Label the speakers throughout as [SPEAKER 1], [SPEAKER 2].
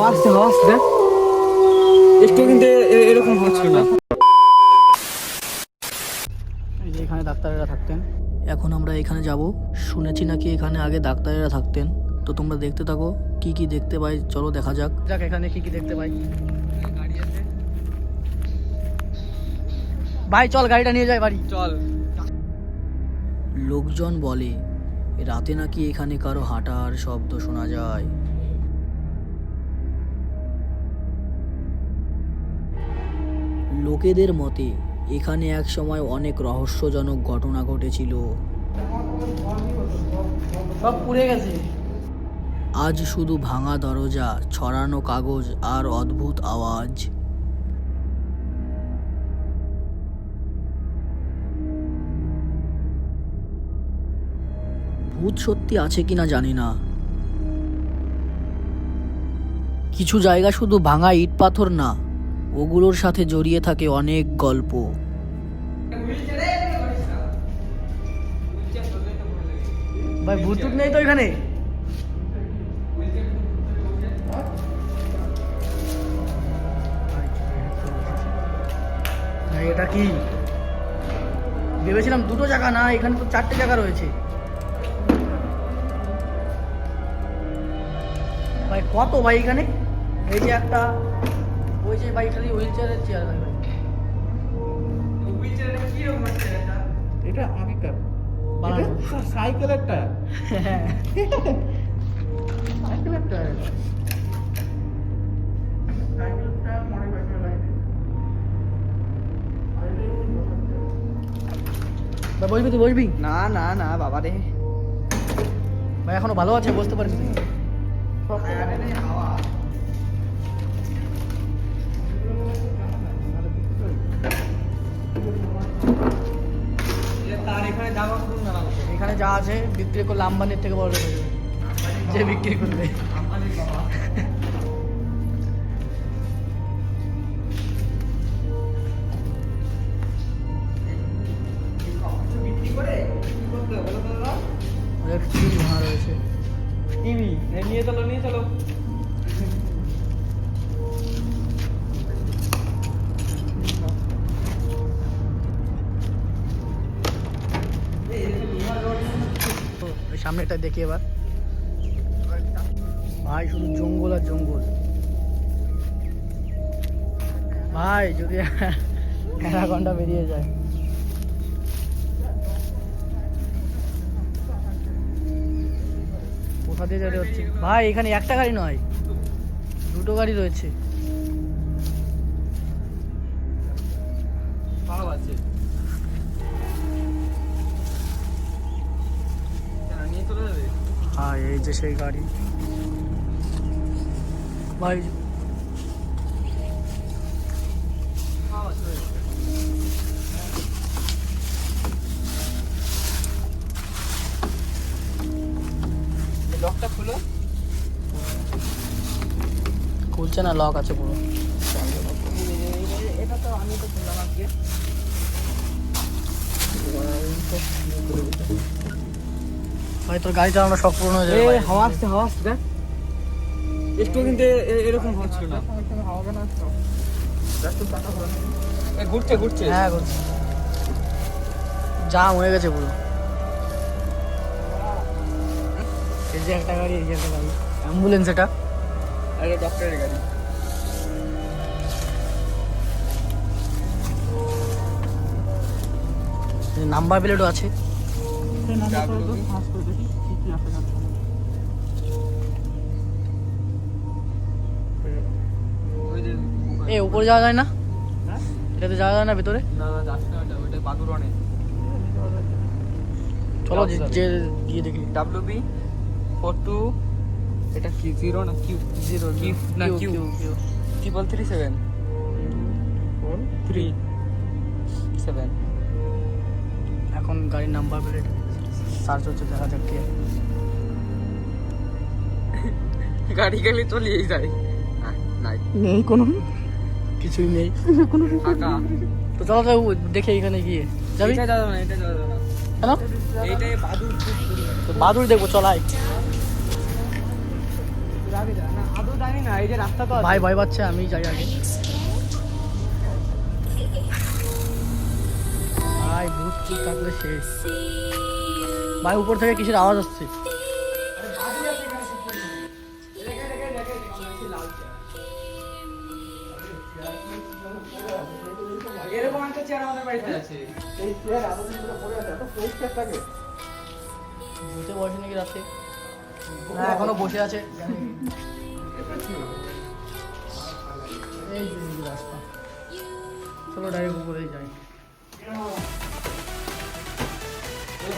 [SPEAKER 1] হাওয়া আসছে দেখ, একটু কিন্তু এরকম হচ্ছিল না।
[SPEAKER 2] এই যে এখানে ডাক্তারেরা থাকতেন, এখন আমরা এখানে যাব। শুনেছি নাকি এখানে আগে ডাক্তারেরা থাকতেন। তো তোমরা দেখতে থাকো, কি কি দেখতে পাই চলো দেখা যাক। যাক এখানে কি কি দেখতে পাই। ভাই চল গাড়িটা নিয়ে যাই বাড়ি
[SPEAKER 1] চল।
[SPEAKER 2] লোকজন বলে রাতে নাকি এখানে কারো হাঁটার শব্দ শোনা যায়। লোকেদের মতে এখানে এক সময় অনেক রহস্যজনক ঘটনা ঘটেছিল। সব পুড়ে গেছে। আজ শুধু ভাঙা দরজা, ছড়ানো কাগজ আর অদ্ভুত আওয়াজ। ভূত সত্যি আছে কিনা জানি না, কিছু জায়গা শুধু ভাঙা ইট পাথর না, ওগুলোর সাথে জড়িয়ে থাকে অনেক গল্প। ভাই ভূত নেই তো এখানে? এটা কি ভেবেছিলাম দুটো জায়গা, না এখানে তো 4টে জায়গা রয়েছে। ভাই কত ভাই এখানে? এই যে একটা, ওই যে ভাই খালি হুইল চেয়ারের চেয়ার। ভাই ভাই
[SPEAKER 1] হুইল চেয়ারটা কি রকম আছে? এটা আগেকার
[SPEAKER 2] বানানো
[SPEAKER 1] সাইকেলের টায়ার। সাইকেলের টায়ার, সাইকেলের টায়ার মডিফাই করে লাগে।
[SPEAKER 2] ভাই বসবি? তুই বসবি?
[SPEAKER 1] না না না বাবা রে,
[SPEAKER 2] ভাই এখনো ভালো আছে, বসতে পারিস তুই?
[SPEAKER 1] হাওয়া। তার এখানে জামা কাপড় না,
[SPEAKER 2] এখানে যা আছে বিক্রি করলে আম্বানির থেকে বড় হয়ে যাবে যে বিক্রি করবে।
[SPEAKER 1] আম্বানির বাবা। বিক্রি করে কি করতে হবে বলো তো দাদা?
[SPEAKER 2] ওদের টিভি ভাঙা রয়েছে।
[SPEAKER 1] টিভি নিয়ে চলো, নিয়ে চলো।
[SPEAKER 2] ওই সামনেটা দেখি এবার। ভাই শুধু জঙ্গল আর জঙ্গল। ভাই যদি অ্যানাকন্ডা বেরিয়ে যায়। কোথা দিয়ে যেতে হচ্ছে ভাই? এখানে একটা গাড়ি নয়, দুটো গাড়ি রয়েছে।
[SPEAKER 1] ভালো আছে, নিয়ে চলে যাবে।
[SPEAKER 2] হ্যাঁ এই যে সেই গাড়ি ভাই।
[SPEAKER 1] লকটা খুলো।
[SPEAKER 2] খুলছে না, লক আছে পুরো।
[SPEAKER 1] এটা তো আমি তো খুললাম আজকে।
[SPEAKER 2] ভাই তোর গাড়ি চালানো সব পূর্ণ হয়ে যাবে ভাই।
[SPEAKER 1] হাওয়া আসছে, হাওয়া আসছে দেখ, একটু কিন্তু এরকম হচ্ছিল না। ঘুরছে ঘুরছে।
[SPEAKER 2] হ্যাঁ ঘুরছে, জাম হয়ে গেছে পুরো। এই যে একটা গাড়ি, এই যে একটা গাড়ি, অ্যাম্বুলেন্স এটা।
[SPEAKER 1] আরে ডক্টরের গাড়ি।
[SPEAKER 2] নাম্বার প্লেটও আছে। এ উপরে যাওয়া যায় না? এটাতে যাওয়া যায় না ভিতরে?
[SPEAKER 1] না না যাচ্ছে না, ওটা বাদুর অনেক।
[SPEAKER 2] চলো যে গিয়ে দেখি।
[SPEAKER 1] WB 42, এটা কি 0 না কিউ?
[SPEAKER 2] 0
[SPEAKER 1] কিউ না কিউ, 3337 437।
[SPEAKER 2] এখন গাড়ির নাম্বার প্লেট সার্চ হচ্ছে, দেখা যাক কে।
[SPEAKER 1] গাড়ি গেলে চলিয়েই যায়। নাই,
[SPEAKER 2] নেই কোনো কিছুই নেই।
[SPEAKER 1] ফাঁকা।
[SPEAKER 2] তো চলো তো দেখে এখানে গিয়ে যাবি।
[SPEAKER 1] এটা যাবে না, এটা যাবে না।
[SPEAKER 2] কেন?
[SPEAKER 1] এইটাই বাদুর খুব
[SPEAKER 2] তো বাদুর দেখবো, চল আয়।
[SPEAKER 1] আগে যা না, আদর জানি না, এই যে রাস্তা তো
[SPEAKER 2] ভাই ভয় পাচ্ছে, আমি যাই আগে। ভাই ভূত চুপ থাকলে শেষ। ভাই উপর থেকে কিসের আওয়াজ আসছে?
[SPEAKER 1] এরকম একটা চেয়ার আমাদের বাড়িতে আছে। এই চেয়ার এতদিন ধরে পড়ে আছে, এত পরিষ্কার থাকে।
[SPEAKER 2] ভূতে বসে নাকি রাতে? না এখনো বসে আছে। এই যে এই রাস্তা, চলো ডাইরেক্ট উপরে যাই।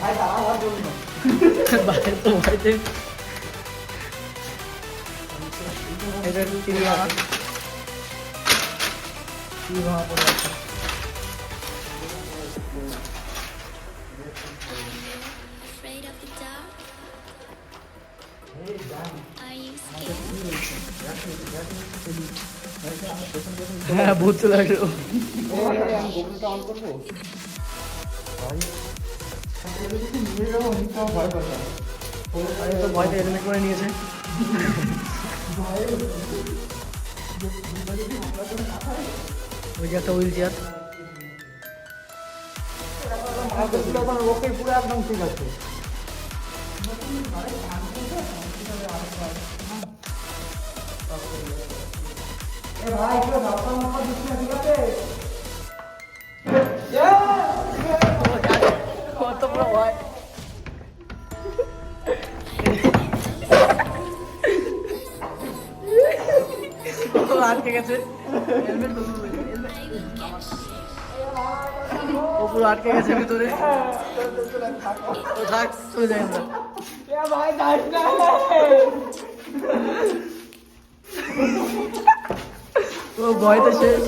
[SPEAKER 1] ভাই দাঁড়া হওয়ার জন্য
[SPEAKER 2] বাইরে তো ভয়তে এটা চিড়িয়াখানা কি ভাঙা পড়ে আছে।
[SPEAKER 3] Afraid of the dark? Are you scared?
[SPEAKER 2] হ্যাঁ ভূত চলে আসলো।
[SPEAKER 1] আমি গোবরটা অন করবো। ভাই নিয়ে যাবো, আমি তো ভয় পাচ্ছি।
[SPEAKER 2] আরে তো ভয়তে হেলমেট করে নিয়েছে। ওই যে একটা হুইল চেয়ার।
[SPEAKER 1] ওকে পুরো একদম ঠিক আছে। ভাই পুরো ধাপ্পা মাপা দিচ্ছি না, ঠিক আছে?
[SPEAKER 2] কত বড় ভয়। আটকে গেছে, ও পুরো আটকে গেছে ভিতরে। ও থাক, চলে যাই আমরা।
[SPEAKER 1] ভাই যাস না।
[SPEAKER 2] ও ভয়তে শেষ।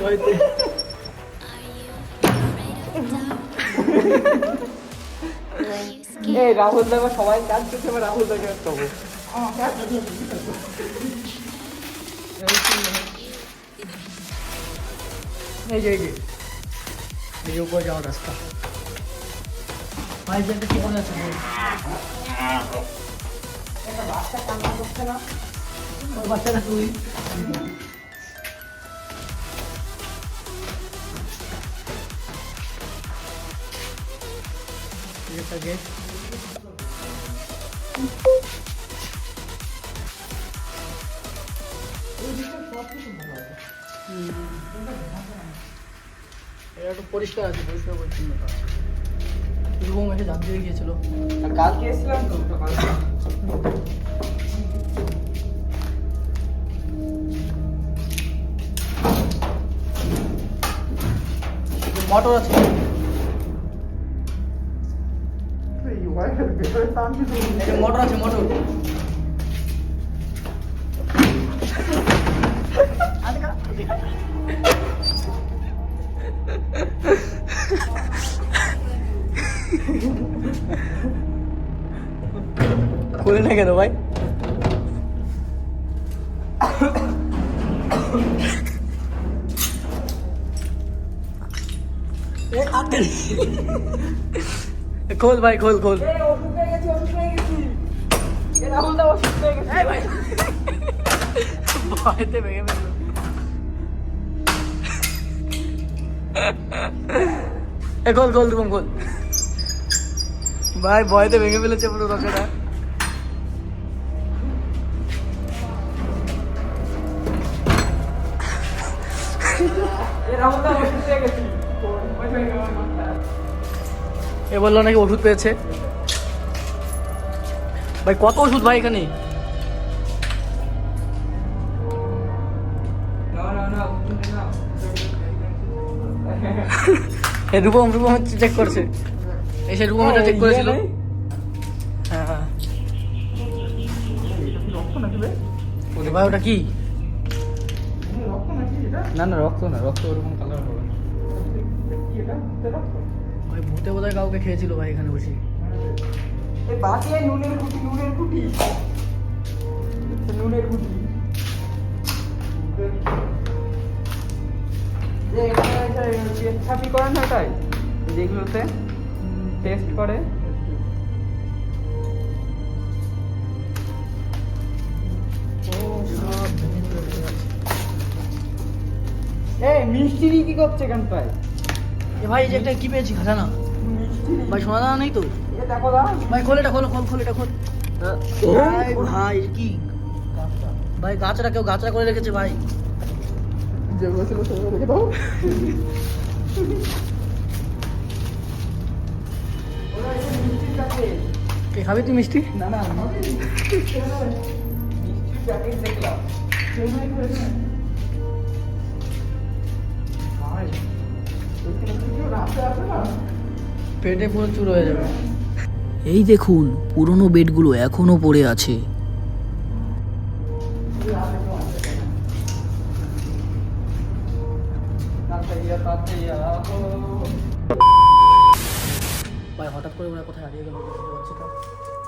[SPEAKER 2] ভয়তে
[SPEAKER 1] এই রাহুল দেখো সবাই কাঁদছে, এবার রাহুল দেখে তবু
[SPEAKER 2] এই যে এই যে উপরে যাওয়ার রাস্তা। ভাই যেটা কি মনে আছে?
[SPEAKER 1] একটা বাচ্চা কান্না করছে না?
[SPEAKER 2] ওই বাচ্চাটা তুই। একটা গেট। এটা একটু পরিষ্কার আছে, পরিষ্কার পরিচ্ছন্নতা। রুম এসে ঝাঁপ দিয়ে গিয়েছিল।
[SPEAKER 1] আর কালকে এসেছিলাম তো সকালে।
[SPEAKER 2] মোটর আছে। মোটর আছে, মোটর। খুলে না কেন ভাই? খোল ভাই, খোল খোল।
[SPEAKER 1] ওষুধ পেয়ে গেছি, ওষুধ পেয়ে গেছি। রাহুল দা ওষুধ পেয়ে গেছি।
[SPEAKER 2] ভাই ভয়তে ভেঙে ফেললো। খোল খোল রুম খোল। ভাই ভয়তে ভেঙে ফেলেছে পুরো রকেটা।
[SPEAKER 1] রাহুল দা ওষুধ পেয়ে গেছি।
[SPEAKER 2] এ বললো নাকি ওষুধ পেয়েছে। ভাই কত ওষুধ ভাই এখানে? রূপম রূপম চেক করছে, এসে রূপম চেক করেছিল। হ্যাঁ হ্যাঁ ভাই ওটা কি?
[SPEAKER 1] না না রক্ত না, রক্ত ওরকম কালার হবে না।
[SPEAKER 2] ভাই ভূতে বোধহয় কাউকে খেয়েছিল ভাই এখানে বসে।
[SPEAKER 1] এই বাকি নুনের কুটি, নুনের কুটি, নুনের কুটি। ছাপি করে না ওটাই যেগুলোতে টেস্ট করে। এই মিষ্টি কি করছে এখানটায়?
[SPEAKER 2] এ ভাই এই যে একটা কি পেয়েছি খাজানা ভাই, সোনা দানা নেই তো?
[SPEAKER 1] এ দেখো দা
[SPEAKER 2] ভাই খোল এটা, খোল খোল খোল এটা খোল। ভাই ভাই কি ভাই, গাছটা কেউ গাছটা করে রেখেছে ভাই।
[SPEAKER 1] যেগুলো ছিল সেগুলো রেখে দাও। ওরা এই মিষ্টির প্যাকেট।
[SPEAKER 2] কে খাবি তুই মিষ্টি?
[SPEAKER 1] না না মিষ্টির প্যাকেট দেখলাম। সেগুলোই করেছে না। ভাই ওইখানে কিছু রাস্তা আছে না?
[SPEAKER 2] পেটে পুরো চুর হয়ে যাবে। এই দেখুন পুরনো বেডগুলো এখনো পড়ে আছে। ভাই হঠাৎ করে ওরা কোথায় হারিয়ে গেল বুঝতে পারছি না।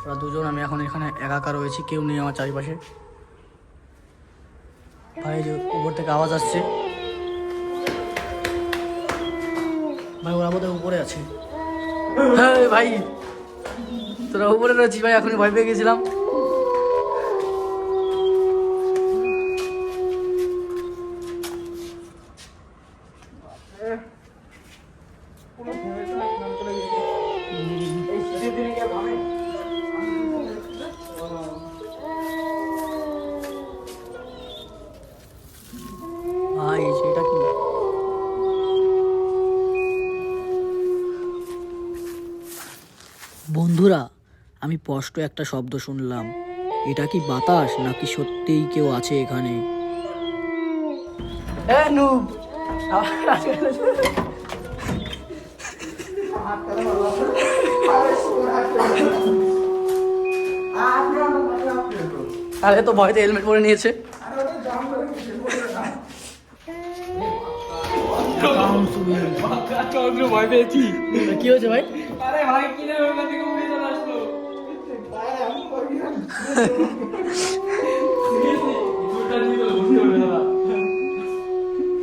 [SPEAKER 2] ওরা দুজন, আমি এখন এখানে একা রয়েছি, কেউ নেই আমার চারিপাশে। ভাই এই যে উপর থেকে আওয়াজ আসছে, ভাই ওরা বোধহয় উপরে আছে। হ্যাঁ ভাই তোরা উপরে রয়েছিস ভাই, এখনই ভয় পেয়ে গেছিলাম। ভাই সেটা কি? বন্ধুরা আমি স্পষ্ট একটা শব্দ শুনলাম, এটা কি বাতাস নাকি সত্যিই কেউ আছে এখানে? আরে তো ভয়তে হেলমেট পরে নিয়েছে।
[SPEAKER 1] ভয় পেয়েছি।
[SPEAKER 2] কি হয়েছে ভাই?
[SPEAKER 1] আরে ভাই কি রে ওখান থেকে উড়ে চলে আসলো।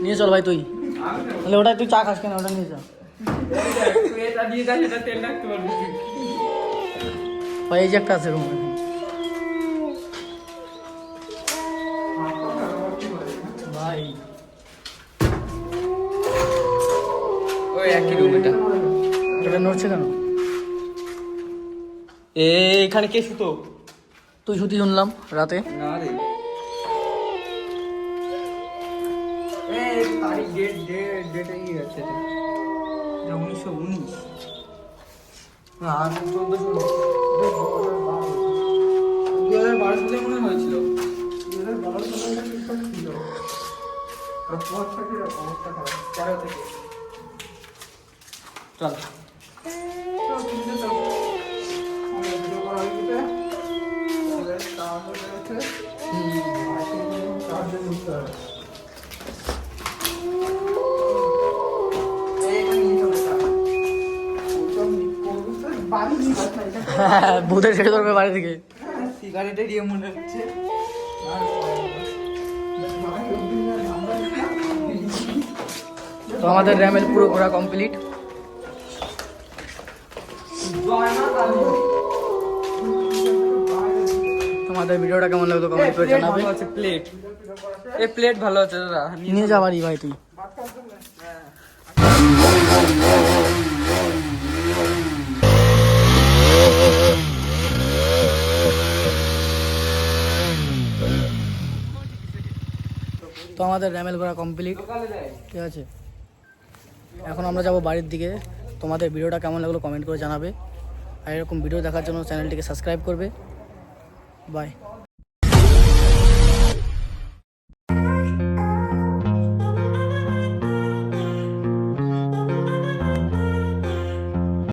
[SPEAKER 2] নিয়ে চল ভাই তুই, তাহলে ওটা তুই চা খাস কেন, ওটা নিয়ে যা
[SPEAKER 1] এটা দিয়ে যা, সেটা তেল রাখতে পারবি তুই।
[SPEAKER 2] ভাই। এই যে একটা আছে রুম, ভাই
[SPEAKER 1] ওই একই রুম এটা।
[SPEAKER 2] এটা নড়ছে কেন?
[SPEAKER 1] এখানে কে শুতো?
[SPEAKER 2] তুই শুধু শুনলাম রাতে।
[SPEAKER 1] না রে তারিখ ডেট এই আছে 1919 আর 2012 সালে মনে হয়েছিল। 2012 সালে ঠিকঠাক ছিল, তারপর থেকে অবস্থা খারাপ। 13 থেকে চল
[SPEAKER 2] ভূতের ছেড়ে ধরবে বাড়ি থেকে।
[SPEAKER 1] সিগারেটের ইয়ে মনে হচ্ছে।
[SPEAKER 2] তো আমাদের র্যামেল পুরো ঘোরা কমপ্লিট। তোমাদের ভিডিওটা কেমন লাগলো কমেন্ট করে জানাবে।
[SPEAKER 1] প্লেট এই প্লেট ভালো আছে দাদা,
[SPEAKER 2] নিয়ে যা বাড়ি ভাই তুই। তো আমাদের র্যামেল করা কমপ্লিট, ঠিক আছে। এখন আমরা যাব বাড়ির দিকে। তোমাদের ভিডিওটা কেমন লাগলো কমেন্ট করে জানাবে, আর এরকম ভিডিও দেখার জন্য চ্যানেলটিকে সাবস্ক্রাইব করবে। বাই।